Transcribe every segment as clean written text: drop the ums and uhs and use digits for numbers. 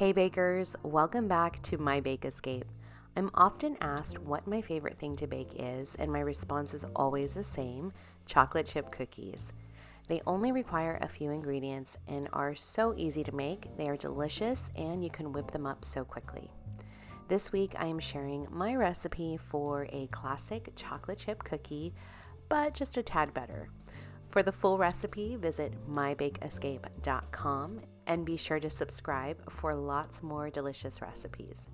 Hey bakers, welcome back to My Bake Escape. I'm often asked what my favorite thing to bake is, and my response is always the same: chocolate chip cookies. They only require a few ingredients and are so easy to make. They are delicious and you can whip them up so quickly. This week I am sharing my recipe for a classic chocolate chip cookie, but just a tad better. For the full recipe, visit mybakeescape.com and be sure to subscribe for lots more delicious recipes.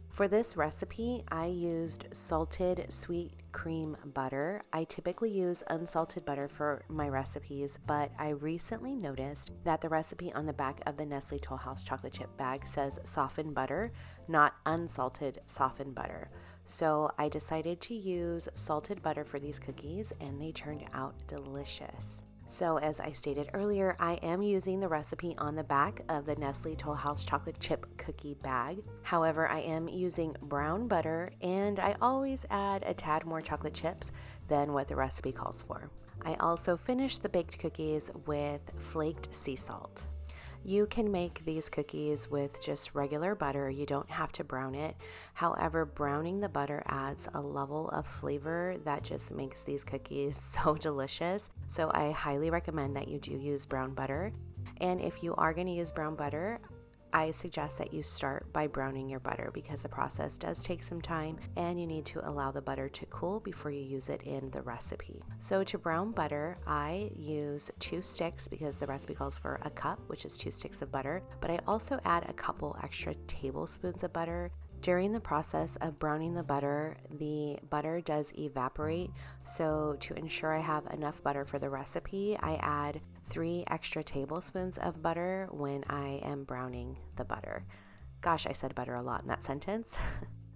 For this recipe, I used salted sweet cream butter. I typically use unsalted butter for my recipes, but I recently noticed that the recipe on the back of the Nestle Toll House chocolate chip bag says softened butter, not unsalted softened butter. So I decided to use salted butter for these cookies, and they turned out delicious. So as I stated earlier, I am using the recipe on the back of the Nestle Toll House chocolate chip cookie bag. However, I am using brown butter, and I always add a tad more chocolate chips than what the recipe calls for. I also finished the baked cookies with flaked sea salt. You can make these cookies with just regular butter. You don't have to brown it. However, browning the butter adds a level of flavor that just makes these cookies so delicious. So I highly recommend that you do use brown butter. And if you are going to use brown butter, I suggest that you start by browning your butter because the process does take some time and you need to allow the butter to cool before you use it in the recipe. So to brown butter, I use 2 sticks because the recipe calls for a cup, which is 2 sticks of butter, but I also add a couple extra tablespoons of butter. During the process of browning the butter does evaporate. So to ensure I have enough butter for the recipe, I add 3 extra tablespoons of butter when I am browning the butter. Gosh, I said butter a lot in that sentence.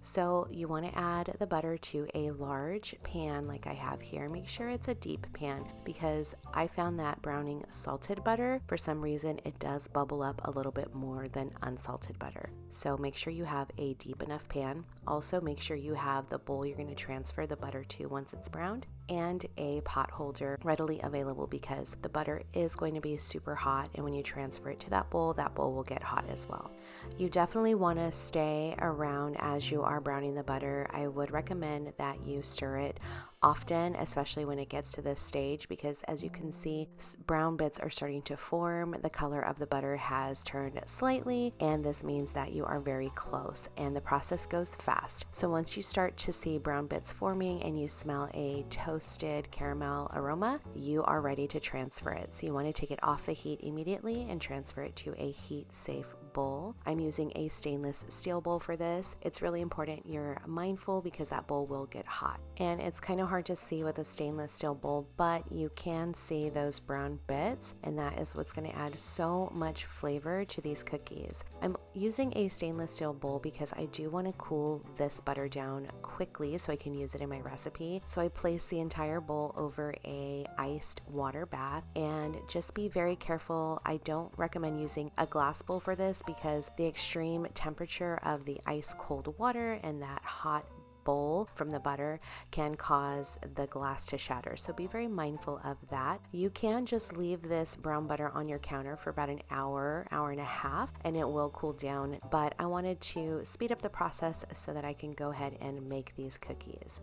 So you want to add the butter to a large pan like I have here. Make sure it's a deep pan because I found that browning salted butter, for some reason, it does bubble up a little bit more than unsalted butter. So make sure you have a deep enough pan. Also make sure you have the bowl you're going to transfer the butter to once it's browned and a pot holder readily available because the butter is going to be super hot, and when you transfer it to that bowl will get hot as well. You definitely want to stay around as you are browning the butter. I would recommend that you stir it often, especially when it gets to this stage, because as you can see, brown bits are starting to form. The color of the butter has turned slightly, and this means that you are very close, and the process goes fast. So once you start to see brown bits forming and you smell a toasted caramel aroma, you are ready to transfer it. So you want to take it off the heat immediately and transfer it to a heat-safe bowl. I'm using a stainless steel bowl for this. It's really important you're mindful because that bowl will get hot. And it's kind of hard to see with a stainless steel bowl, but you can see those brown bits, and that is what's going to add so much flavor to these cookies. I'm using a stainless steel bowl because I do want to cool this butter down quickly so I can use it in my recipe. So I place the entire bowl over a iced water bath, and just be very careful. I don't recommend using a glass bowl for this because the extreme temperature of the ice cold water and that hot bowl from the butter can cause the glass to shatter. So be very mindful of that. You can just leave this brown butter on your counter for about an hour and a half, and it will cool down. But I wanted to speed up the process so that I can go ahead and make these cookies.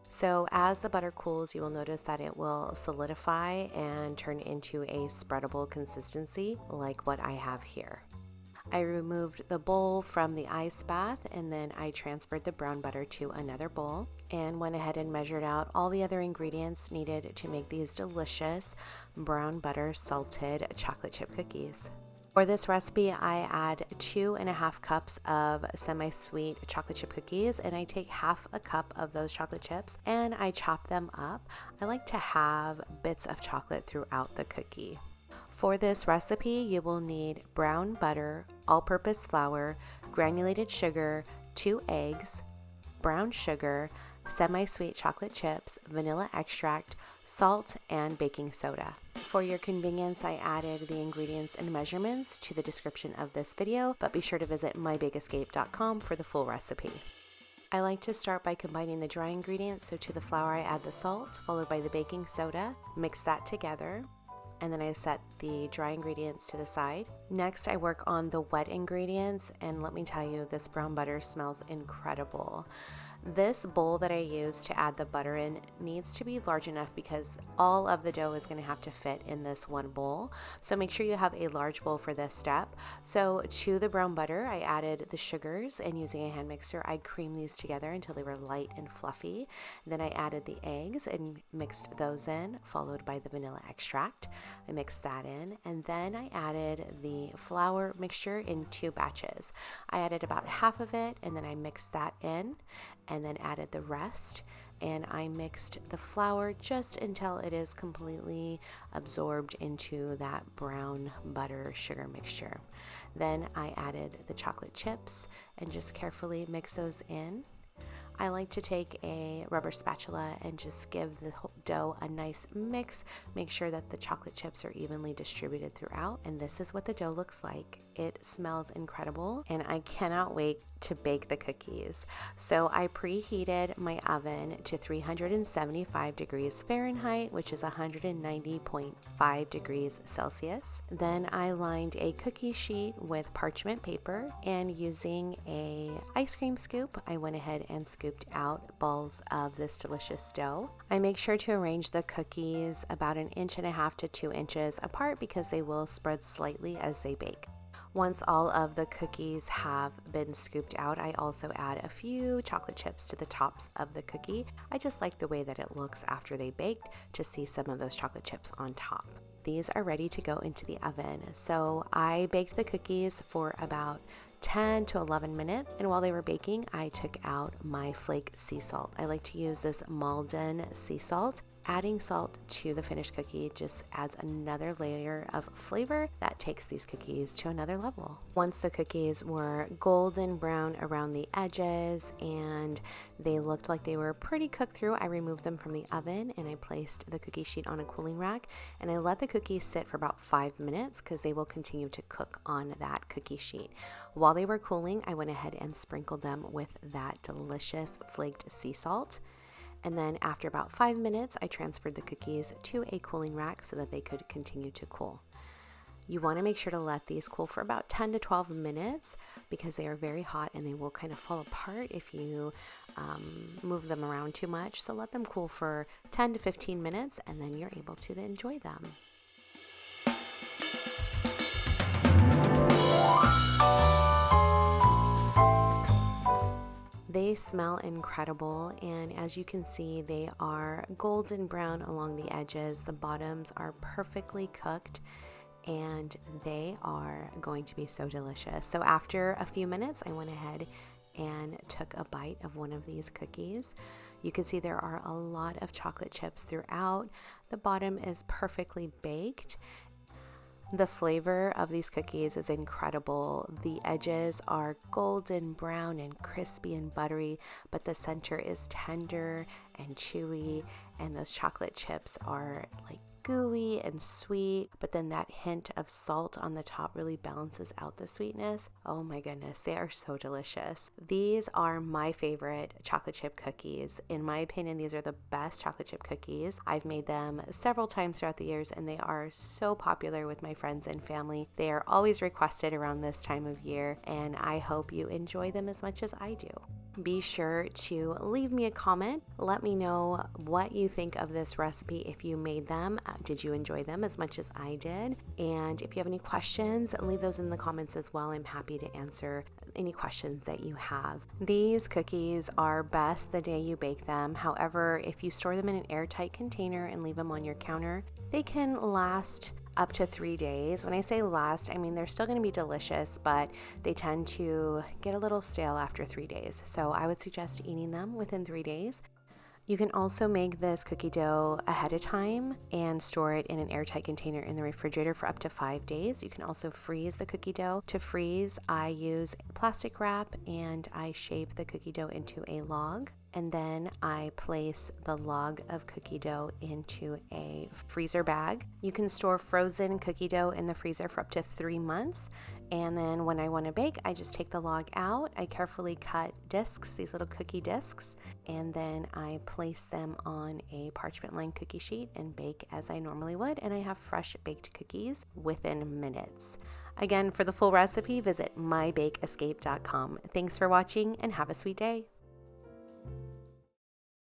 So as the butter cools, you will notice that it will solidify and turn into a spreadable consistency like what I have here. I removed the bowl from the ice bath, and then I transferred the brown butter to another bowl and went ahead and measured out all the other ingredients needed to make these delicious brown butter salted chocolate chip cookies. For this recipe, I add 2.5 cups of semi-sweet chocolate chip cookies, and I take half a cup of those chocolate chips and I chop them up. I like to have bits of chocolate throughout the cookie. For this recipe, you will need brown butter, all-purpose flour, granulated sugar, 2 eggs, brown sugar, semi-sweet chocolate chips, vanilla extract, salt, and baking soda. For your convenience, I added the ingredients and measurements to the description of this video, but be sure to visit mybakeescape.com for the full recipe. I like to start by combining the dry ingredients, so to the flour I add the salt, followed by the baking soda, mix that together. and then I set the dry ingredients to the side. Next, I work on the wet ingredients, and let me tell you, this brown butter smells incredible. This bowl that I use to add the butter in needs to be large enough because all of the dough is going to have to fit in this one bowl. So make sure you have a large bowl for this step. So to the brown butter, I added the sugars, and using a hand mixer, I creamed these together until they were light and fluffy. Then I added the eggs and mixed those in, followed by the vanilla extract. I mixed that in, and then I added the flour mixture in 2 batches. I added about half of it, and then I mixed that in, and then added the rest, and I mixed the flour just until it is completely absorbed into that brown butter sugar mixture. Then I added the chocolate chips and just carefully mix those in. I like to take a rubber spatula and just give the dough a nice mix. Make sure that the chocolate chips are evenly distributed throughout, and this is what the dough looks like. It smells incredible, and I cannot wait to bake the cookies. So I preheated my oven to 375 degrees Fahrenheit, which is 190.5 degrees Celsius. Then I lined a cookie sheet with parchment paper, and using a ice cream scoop, I went ahead and scooped out balls of this delicious dough. I make sure to arrange the cookies about 1.5 inches to 2 inches apart because they will spread slightly as they bake. Once all of the cookies have been scooped out, I also add a few chocolate chips to the tops of the cookie. I just like the way that it looks after they baked to see some of those chocolate chips on top. These are ready to go into the oven. So I baked the cookies for about 10 to 11 minutes, and while they were baking, I took out my flake sea salt. I like to use this Malden sea salt. Adding salt to the finished cookie just adds another layer of flavor that takes these cookies to another level. Once the cookies were golden brown around the edges and they looked like they were pretty cooked through, I removed them from the oven and I placed the cookie sheet on a cooling rack, and I let the cookies sit for about 5 minutes because they will continue to cook on that cookie sheet. While they were cooling, I went ahead and sprinkled them with that delicious flaked sea salt. And then after about 5 minutes, I transferred the cookies to a cooling rack so that they could continue to cool. You want to make sure to let these cool for about 10 to 12 minutes because they are very hot and they will kind of fall apart if you move them around too much. So let them cool for 10 to 15 minutes and then you're able to enjoy them. They smell incredible, and as you can see, they are golden brown along the edges. The bottoms are perfectly cooked, and they are going to be so delicious. So after a few minutes, I went ahead and took a bite of one of these cookies. You can see there are a lot of chocolate chips throughout. The bottom is perfectly baked. The flavor of these cookies is incredible. The edges are golden brown and crispy and buttery, but the center is tender and chewy, and those chocolate chips are like gooey and sweet, but then that hint of salt on the top really balances out the sweetness. Oh my goodness, they are so delicious. These are my favorite chocolate chip cookies. In my opinion, these are the best chocolate chip cookies. I've made them several times throughout the years, and they are so popular with my friends and family. They are always requested around this time of year, and I hope you enjoy them as much as I do. Be sure to leave me a comment. Let me know what you think of this recipe if you made them. Did you enjoy them as much as I did? And if you have any questions, leave those in the comments as well. I'm happy to answer any questions that you have. These cookies are best the day you bake them. However, if you store them in an airtight container and leave them on your counter, they can last up to 3 days. When I say last, I mean they're still going to be delicious, but they tend to get a little stale after 3 days. So I would suggest eating them within 3 days. You can also make this cookie dough ahead of time and store it in an airtight container in the refrigerator for up to 5 days. You can also freeze the cookie dough. To freeze, I use plastic wrap and I shape the cookie dough into a log. and then I place the log of cookie dough into a freezer bag. You can store frozen cookie dough in the freezer for up to 3 months. And then when I want to bake, I just take the log out. I carefully cut discs, these little cookie discs, and then I place them on a parchment lined cookie sheet and bake as I normally would. And I have fresh baked cookies within minutes. Again, for the full recipe, visit mybakeescape.com. Thanks for watching and have a sweet day.